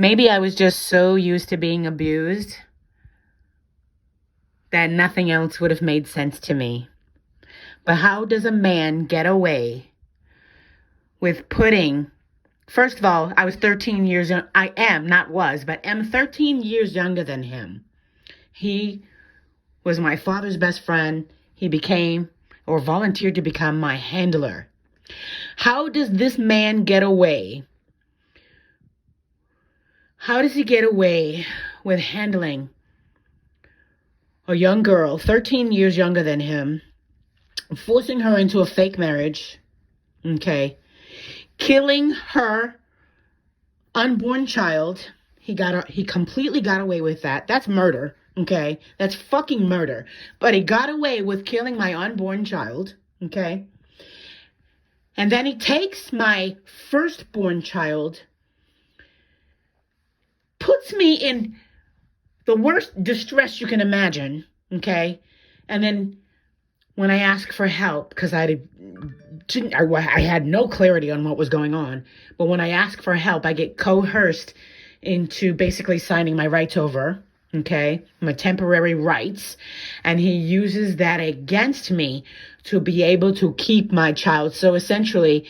Maybe I was just so used to being abused that nothing else would have made sense to me. But how does a man get away with putting... First of all, I was 13 years young. I am, not was, but am 13 years younger than him. He was my father's best friend. He became or volunteered to become my handler. How does this man get away? How does he get away with handling a young girl, 13 years younger than him, forcing her into a fake marriage, okay, killing her unborn child? He completely got away with that. That's murder, okay? That's fucking murder. But he got away with killing my unborn child, okay? And then he takes my firstborn child, puts me in the worst distress you can imagine, okay? And then when I ask for help, because I had no clarity on what was going on, but when I ask for help, I get coerced into basically signing my rights over, okay? My temporary rights. And he uses that against me to be able to keep my child. So essentially,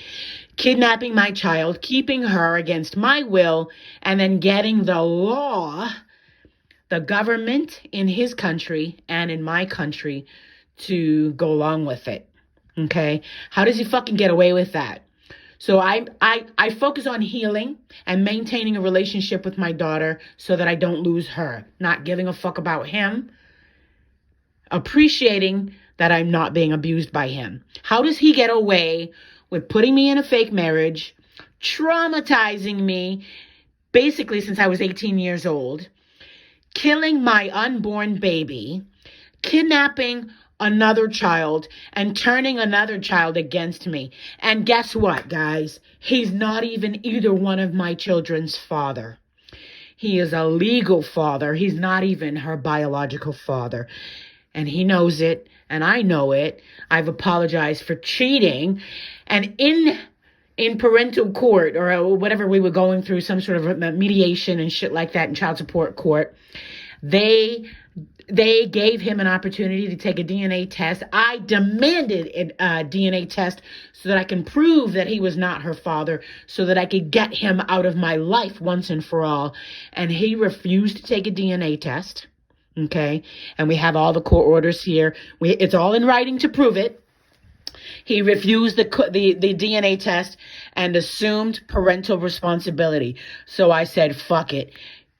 kidnapping my child, keeping her against my will, and then getting the law, the government in his country and in my country to go along with it, okay? How does he fucking get away with that? So I focus on healing and maintaining a relationship with my daughter so that I don't lose her. Not giving a fuck about him. Appreciating that I'm not being abused by him. How does he get away with putting me in a fake marriage, traumatizing me basically since I was 18 years old, killing my unborn baby, kidnapping another child, and turning another child against me? And guess what, guys? He's not even either one of my children's father. He is a legal father. He's not even her biological father. And he knows it, and I know it. I've apologized for cheating. And in parental court, or whatever we were going through, some sort of mediation and shit like that in child support court, they gave him an opportunity to take a DNA test. I demanded a DNA test so that I can prove that he was not her father, so that I could get him out of my life once and for all. And he refused to take a DNA test, okay? And we have all the court orders here. It's all in writing to prove it. He refused the DNA test and assumed parental responsibility. So I said, fuck it.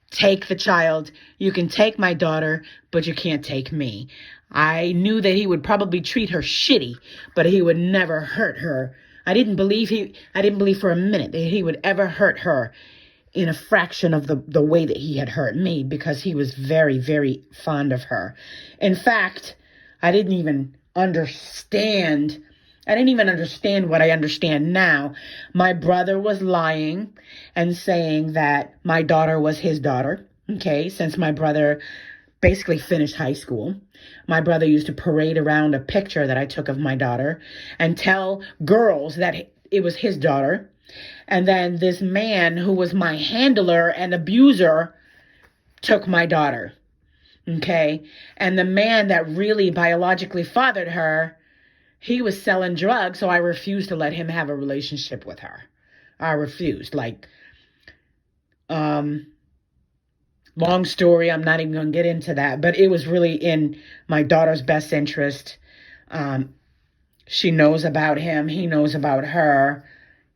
Take the child. You can take my daughter, but you can't take me. I knew that he would probably treat her shitty, but he would never hurt her. I didn't believe for a minute that he would ever hurt her in a fraction of the way that he had hurt me, because he was very, very fond of her. In fact, I didn't even understand what I understand now. My brother was lying and saying that my daughter was his daughter, okay, since my brother basically finished high school. My brother used to parade around a picture that I took of my daughter and tell girls that it was his daughter. And then this man who was my handler and abuser took my daughter, okay? And the man that really biologically fathered her, he was selling drugs, so I refused to let him have a relationship with her. I refused. Long story, I'm not even going to get into that, but it was really in my daughter's best interest. She knows about him. He knows about her.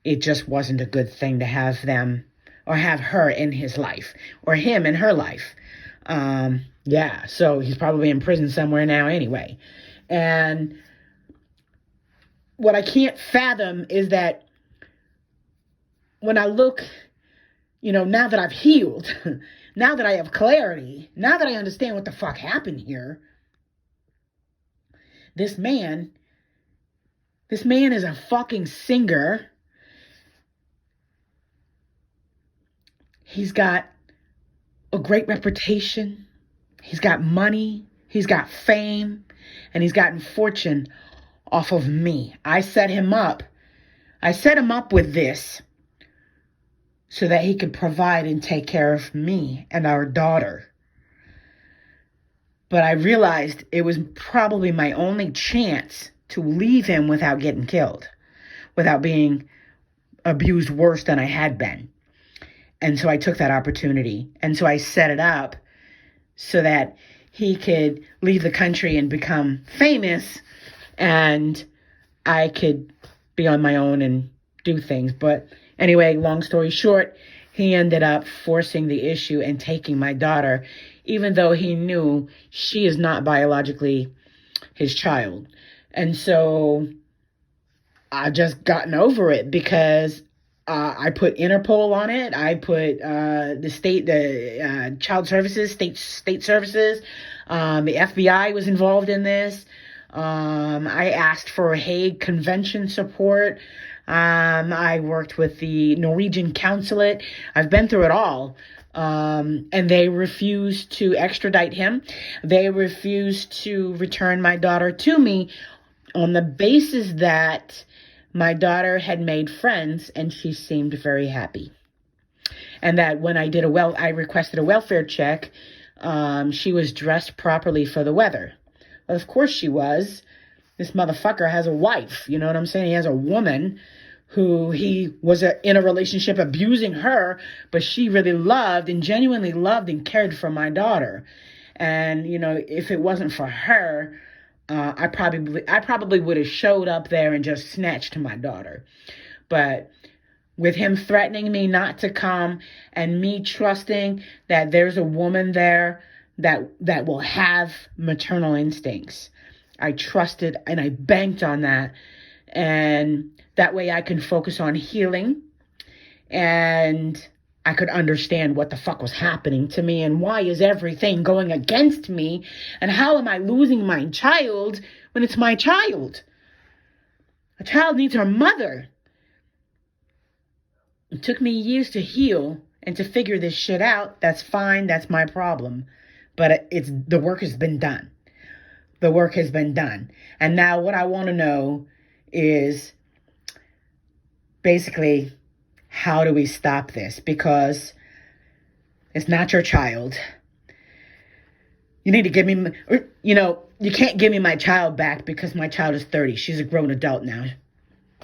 It just wasn't a good thing to have them, or have her in his life, or him in her life. Yeah, so he's probably in prison somewhere now anyway. And what I can't fathom is that when I look, now that I've healed, now that I have clarity, now that I understand what the fuck happened here, this man is a fucking singer. He's got a great reputation. He's got money. He's got fame. And he's gotten fortune off of me. I set him up. I set him up with this so that he could provide and take care of me and our daughter. But I realized it was probably my only chance to leave him without getting killed, without being abused worse than I had been. And so I took that opportunity. And so I set it up so that he could leave the country and become famous, and I could be on my own and do things. But anyway, long story short, he ended up forcing the issue and taking my daughter, even though he knew she is not biologically his child. And so I've just gotten over it because I put Interpol on it. I put the child services, state services. The FBI was involved in this. I asked for Hague Convention support. I worked with the Norwegian consulate. I've been through it all. And they refused to extradite him. They refused to return my daughter to me on the basis that my daughter had made friends and she seemed very happy. And that when I requested a welfare check, she was dressed properly for the weather. Well, of course she was. This motherfucker has a wife, you know what I'm saying? He has a woman who he was in a relationship abusing her, but she really loved and genuinely loved and cared for my daughter. And, you know, if it wasn't for her, I probably would have showed up there and just snatched my daughter. But with him threatening me not to come and me trusting that there's a woman there that will have maternal instincts, I trusted and I banked on that. And that way I can focus on healing and I could understand what the fuck was happening to me and why is everything going against me and how am I losing my child when it's my child? A child needs her mother. It took me years to heal and to figure this shit out. That's fine. That's my problem. But the work has been done. The work has been done. And now what I want to know is basically, how do we stop this? Because it's not your child. You need to give me, you can't give me my child back because my child is 30. She's a grown adult now.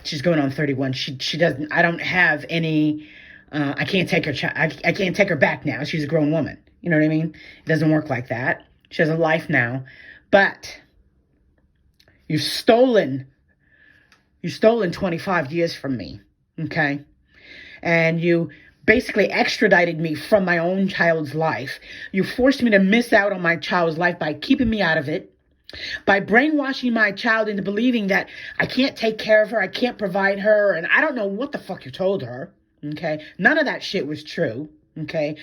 She's going on 31. She doesn't, I don't have any, I can't take her I can't take her back now. She's a grown woman. You know what I mean? It doesn't work like that. She has a life now. But you've stolen 25 years from me. Okay? And you basically extradited me from my own child's life. You forced me to miss out on my child's life by keeping me out of it, by brainwashing my child into believing that I can't take care of her, I can't provide her, and I don't know what the fuck you told her, okay? None of that shit was true, okay?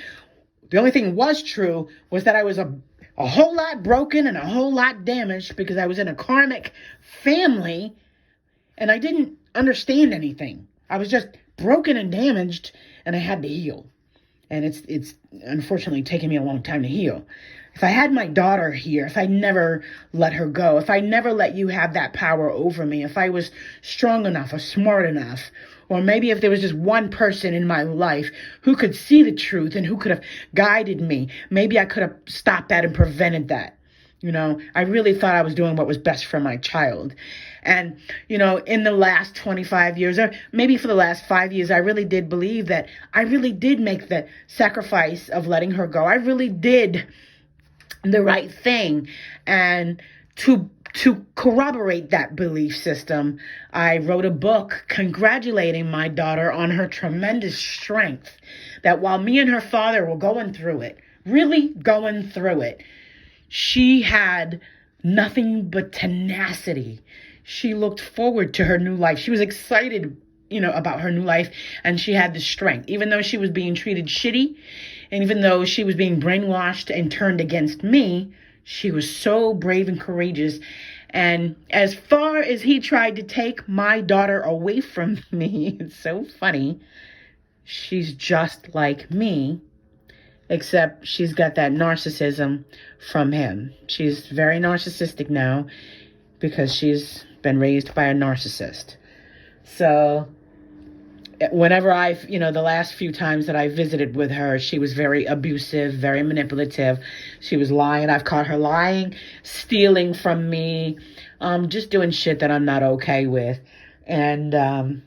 The only thing was true was that I was a whole lot broken and a whole lot damaged because I was in a karmic family and I didn't understand anything. I was just broken and damaged, and I had to heal. And it's unfortunately taken me a long time to heal. If I had my daughter here, if I never let her go, if I never let you have that power over me, if I was strong enough or smart enough, or maybe if there was just one person in my life who could see the truth and who could have guided me, maybe I could have stopped that and prevented that. You know, I really thought I was doing what was best for my child. And, you know, in the last 25 years, or maybe for the last 5 years, I really did believe that I really did make the sacrifice of letting her go. I really did the right thing. And to corroborate that belief system, I wrote a book congratulating my daughter on her tremendous strength. That while me and her father were going through it, really going through it, she had nothing but tenacity. She looked forward to her new life. She was excited, about her new life, and she had the strength. Even though she was being treated shitty, and even though she was being brainwashed and turned against me, she was so brave and courageous. And as far as he tried to take my daughter away from me, it's so funny, she's just like me. Except she's got that narcissism from him. She's very narcissistic now because she's been raised by a narcissist. So whenever the last few times that I visited with her, she was very abusive, very manipulative. She was lying. I've caught her lying, stealing from me, just doing shit that I'm not okay with. And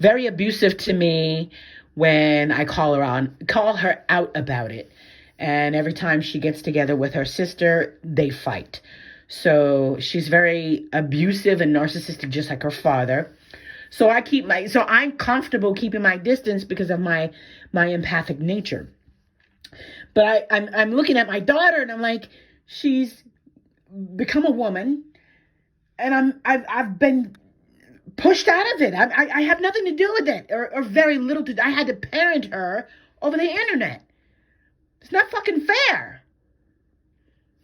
very abusive to me when I call her out about it. And every time she gets together with her sister, they fight. So she's very abusive and narcissistic, just like her father. So I'm comfortable keeping my distance because of my empathic nature. But I'm looking at my daughter and I'm like, she's become a woman, and I've been pushed out of it. I have nothing to do with it, or very little to. I had to parent her over the internet. It's not fucking fair.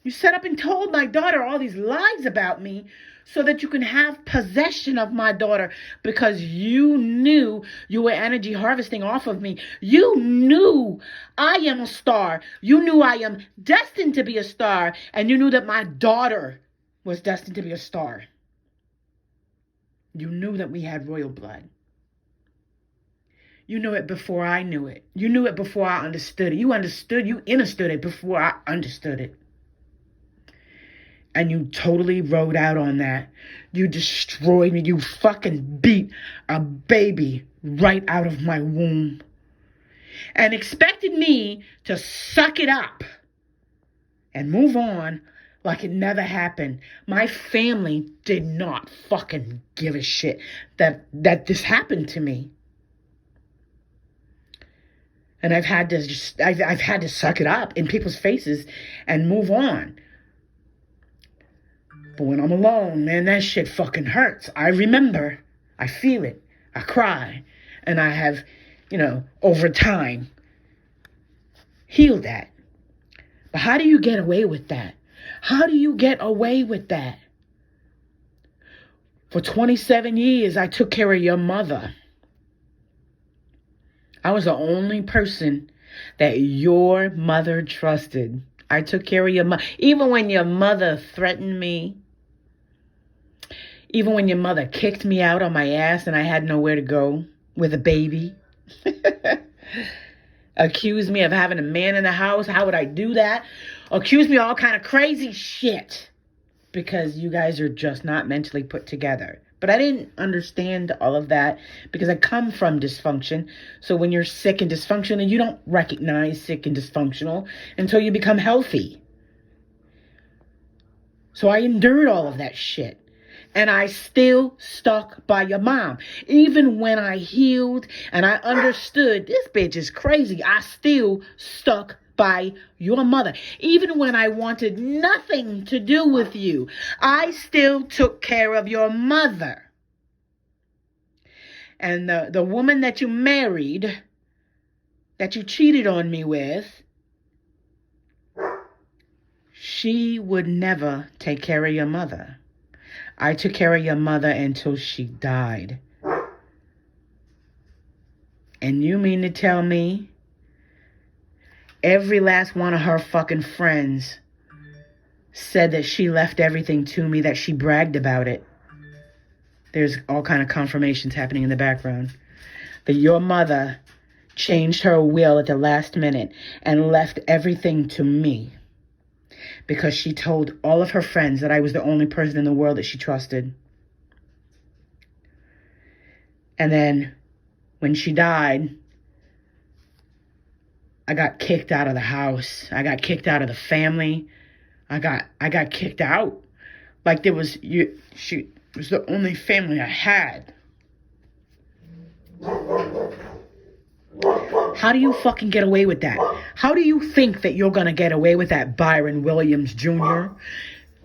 You set up and told my daughter all these lies about me so that you can have possession of my daughter, because you knew you were energy harvesting off of me. You knew I am a star. You knew I am destined to be a star. And you knew that my daughter was destined to be a star. You knew that we had royal blood. You knew it before I knew it. You knew it before I understood it. You understood it before I understood it. And you totally rode out on that. You destroyed me. You fucking beat a baby right out of my womb. And expected me to suck it up and move on like it never happened. My family did not fucking give a shit that this happened to me. And I've had to suck it up in people's faces and move on. But when I'm alone, man, that shit fucking hurts. I remember, I feel it, I cry, and I have, over time, healed that. But how do you get away with that? How do you get away with that? For 27 years, I took care of your mother. I was the only person that your mother trusted. I took care of your mother. Even when your mother threatened me, even when your mother kicked me out on my ass and I had nowhere to go with a baby, accused me of having a man in the house. How would I do that? Accused me of all kind of crazy shit because you guys are just not mentally put together. But I didn't understand all of that because I come from dysfunction. So when you're sick and dysfunctional, you don't recognize sick and dysfunctional until you become healthy. So I endured all of that shit. And I still stuck by your mom. Even when I healed and I understood this bitch is crazy, I still stuck by your mother. Even when I wanted nothing to do with you, I still took care of your mother. And the woman that you married, that you cheated on me with, she would never take care of your mother. I took care of your mother until she died. And you mean to tell me every last one of her fucking friends said that she left everything to me, that she bragged about it? There's all kind of confirmations happening in the background. That your mother changed her will at the last minute and left everything to me. Because she told all of her friends that I was the only person in the world that she trusted. And then when she died, I got kicked out of the house. I got kicked out of the family. I got kicked out. Like she was the only family I had. How do you fucking get away with that? How do you think that you're going to get away with that, Byron Williams Jr.?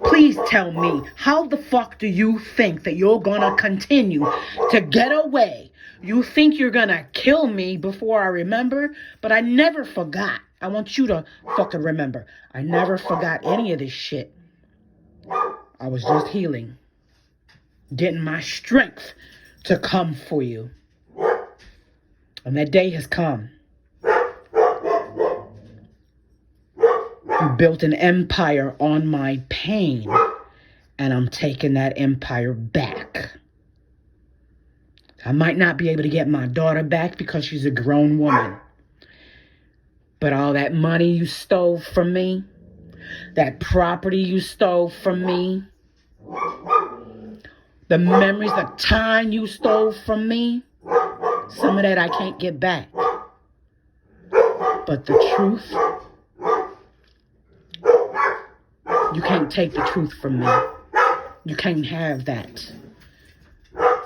Please tell me, how the fuck do you think that you're going to continue to get away? You think you're going to kill me before I remember? But I never forgot. I want you to fucking remember. I never forgot any of this shit. I was just healing. Getting my strength to come for you. And that day has come. You built an empire on my pain, and I'm taking that empire back. I might not be able to get my daughter back because she's a grown woman. But all that money you stole from me, that property you stole from me, the memories, the time you stole from me, some of that I can't get back. But the truth, you can't take the truth from me. You can't have that.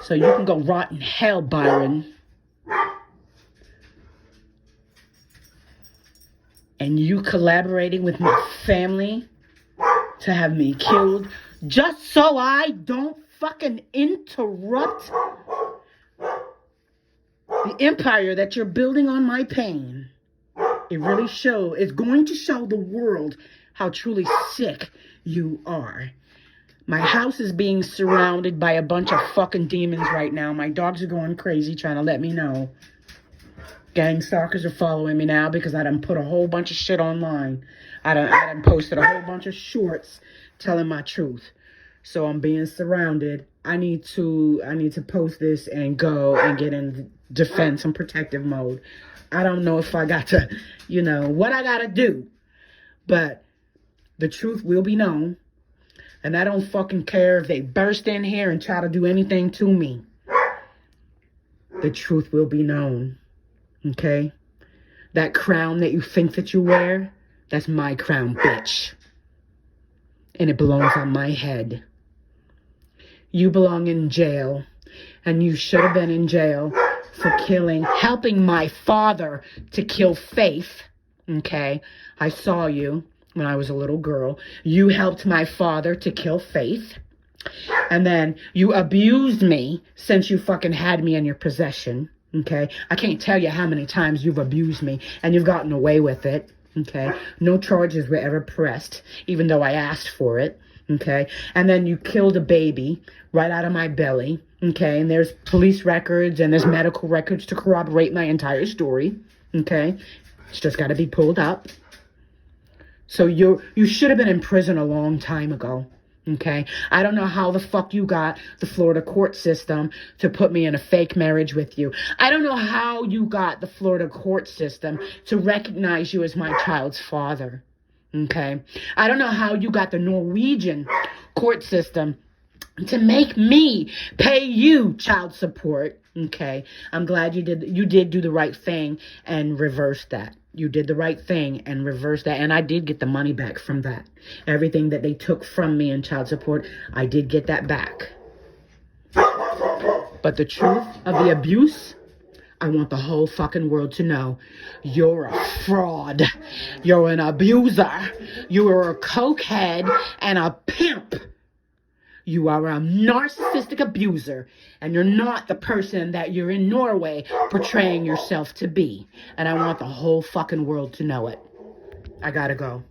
So you can go rot in hell, Byron. And you collaborating with my family to have me killed just so I don't fucking interrupt the empire that you're building on my pain. It's going to show the world how truly sick you are. My house is being surrounded by a bunch of fucking demons right now. My dogs are going crazy trying to let me know. Gang stalkers are following me now because I done put a whole bunch of shit online. I done posted a whole bunch of shorts telling my truth. So I'm being surrounded. I need to post this and go and get in defense and protective mode. I don't know if I got to, what I got to do. But the truth will be known. And I don't fucking care if they burst in here and try to do anything to me. The truth will be known. Okay? That crown that you think that you wear, that's my crown, bitch. And it belongs on my head. You belong in jail. And you should have been in jail for helping my father to kill Faith. Okay? I saw you when I was a little girl. You helped my father to kill Faith. And then you abused me since you fucking had me in your possession. Okay? I can't tell you how many times you've abused me and you've gotten away with it. Okay? No charges were ever pressed, even though I asked for it. Okay? And then you killed a baby right out of my belly. Okay? And there's police records and there's medical records to corroborate my entire story. Okay? It's just got to be pulled up. So you should have been in prison a long time ago. Okay? I don't know how the fuck you got the Florida court system to put me in a fake marriage with you. I don't know how you got the Florida court system to recognize you as my child's father. Okay? I don't know how you got the Norwegian court system to make me pay you child support. Okay? I'm glad you did do the right thing and reverse that. You did the right thing and reversed that. And I did get the money back from that. Everything that they took from me in child support, I did get that back. But the truth of the abuse, I want the whole fucking world to know. You're a fraud. You're an abuser. You are a cokehead and a pimp. You are a narcissistic abuser, and you're not the person that you're in Norway portraying yourself to be. And I want the whole fucking world to know it. I gotta go.